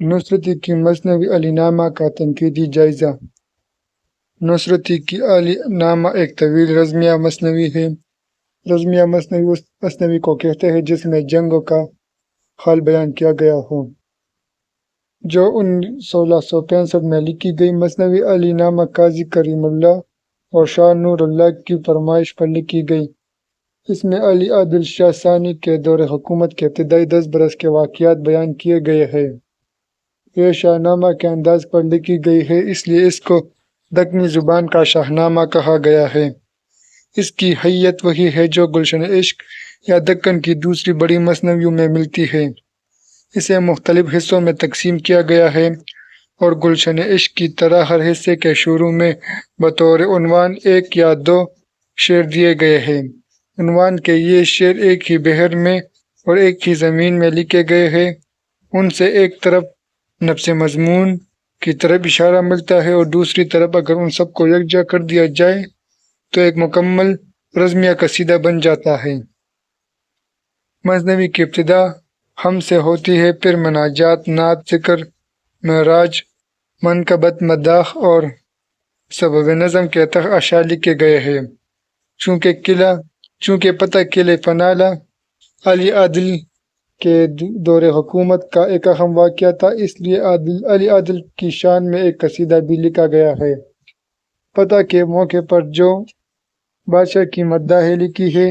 نصرتی کی مثنوی علی نامہ کا تنقیدی جائزہ۔ نصرتی کی علی نامہ ایک طویل رزمیہ مثنوی ہے۔ رزمیہ مثنوی اس مثنوی کو کہتے ہیں جس میں جنگوں کا حال بیان کیا گیا ہو۔ جو 1665 میں لکھی گئی مثنوی علی نامہ قاضی کریم اللہ اور شاہ نور اللہ کی فرمائش پر لکھی گئی۔ اس میں علی عادل شاہ ثانی کے دور حکومت کے ابتدائی 10 برس کے واقعات بیان کیے گئے ہیں۔ یہ شاہ نامہ کے انداز پر لکھی گئی ہے، اس لیے اس کو دکنی زبان کا شاہ نامہ کہا گیا ہے۔ اس کی حیت وہی ہے جو گلشن عشق یا دکن کی دوسری بڑی مثنویوں میں ملتی ہے۔ اسے مختلف حصوں میں تقسیم کیا گیا ہے اور گلشن عشق کی طرح ہر حصے کے شروع میں بطور عنوان 1 یا 2 شعر دیے گئے ہیں۔ عنوان کے یہ شعر ایک ہی بحر میں اور ایک ہی زمین میں لکھے گئے ہیں۔ ان سے ایک طرف نفس مضمون کی طرف اشارہ ملتا ہے اور دوسری طرف اگر ان سب کو یکجا کر دیا جائے تو ایک مکمل رزمیہ قصیدہ بن جاتا ہے۔ مثنوی کی ابتدا ہم سے ہوتی ہے، پھر مناجات، نعت، ذکر، معراج، منقبت، مداح اور سبب نظم کے تحت اشعار لکھے گئے ہیں۔ چونکہ پتہ قلعہ پنالہ علی عادل کے دور حکومت کا ایک اہم واقعہ تھا، اس لیے علی عادل کی شان میں ایک قصیدہ بھی لکھا گیا ہے۔ پتہ کے موقع پر جو بادشاہ کی مداحیں لکھی ہے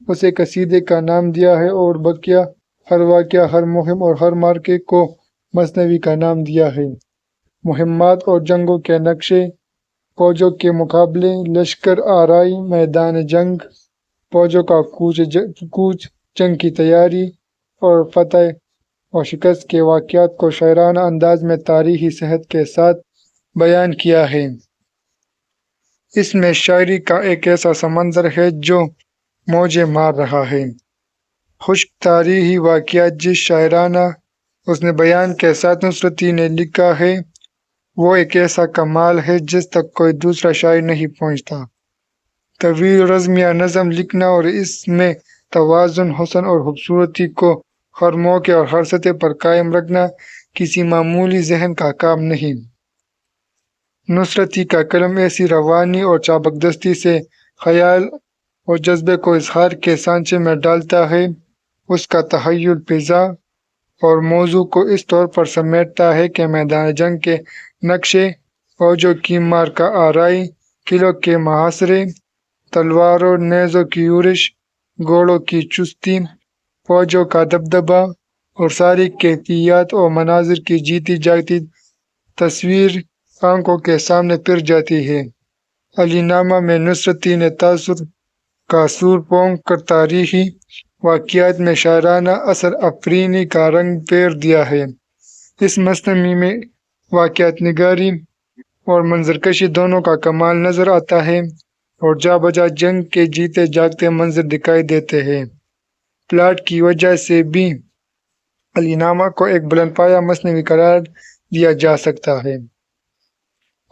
اسے قصیدے کا نام دیا ہے اور بقیہ ہر واقعہ، ہر مہم اور ہر معرکے کو مثنوی کا نام دیا ہے۔ مہمات اور جنگوں کے نقشے، فوجوں کے مقابلے، لشکر آرائی، میدان جنگ، فوجوں کا کوچ، جنگ کی تیاری اور فتح اور شکست کے واقعات کو شاعرانہ انداز میں تاریخی صحت کے ساتھ بیان کیا ہے۔ اس میں شاعری کا ایک ایسا سمندر ہے جو موجیں مار رہا ہے۔ خشک تاریخی واقعات جس شاعرانہ حسن بیان کے ساتھ نصرتی نے لکھا ہے وہ ایک ایسا کمال ہے جس تک کوئی دوسرا شاعر نہیں پہنچتا۔ طویل رزمیہ نظم لکھنا اور اس میں توازن، حسن اور خوبصورتی کو ہر موقع اور ہر سطح پر قائم رکھنا کسی معمولی ذہن کا کام نہیں۔ نصرتی کا قلم ایسی روانی اور چابکدستی سے خیال اور جذبے کو اظہار کے سانچے میں ڈالتا ہے، اس کا تخیل فضا اور موضوع کو اس طور پر سمیٹتا ہے کہ میدان جنگ کے نقشے، فوجوں کی معرکہ آرائی، قلعوں کے محاصرے، تلواروں نیزوں کی یورش، گھوڑوں کی چستی، فوجوں کا دبدبہ اور ساری کیفیات اور مناظر کی جیتی جاگتی تصویر آنکھوں کے سامنے پھر جاتی ہے۔ علی نامہ میں نصرتی نے تاثر کا سور پونک کر تاریخی واقعات میں شاعرانہ اثر افرینی کا رنگ پھیر دیا ہے۔ اس مثنوی میں واقعات نگاری اور منظرکشی دونوں کا کمال نظر آتا ہے اور جا بجا جنگ کے جیتے جاگتے منظر دکھائی دیتے ہیں۔ پلاٹ کی وجہ سے بھی علی نامہ کو ایک بلند پایہ مثنوی قرار دیا جا سکتا ہے۔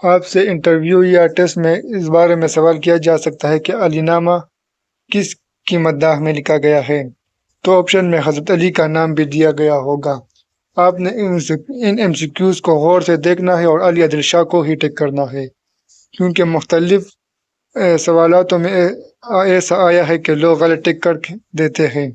آپ سے انٹرویو یا ٹیسٹ میں اس بارے میں سوال کیا جا سکتا ہے کہ علی نامہ کس کی مداح میں لکھا گیا ہے، تو آپشن میں حضرت علی کا نام بھی دیا گیا ہوگا۔ آپ نے ان MCQs کو غور سے دیکھنا ہے اور علی عادل شاہ کو ہی ٹک کرنا ہے، کیونکہ مختلف سوالاتوں میں ایسا آیا ہے کہ لوگ غلط ٹک کر دیتے ہیں۔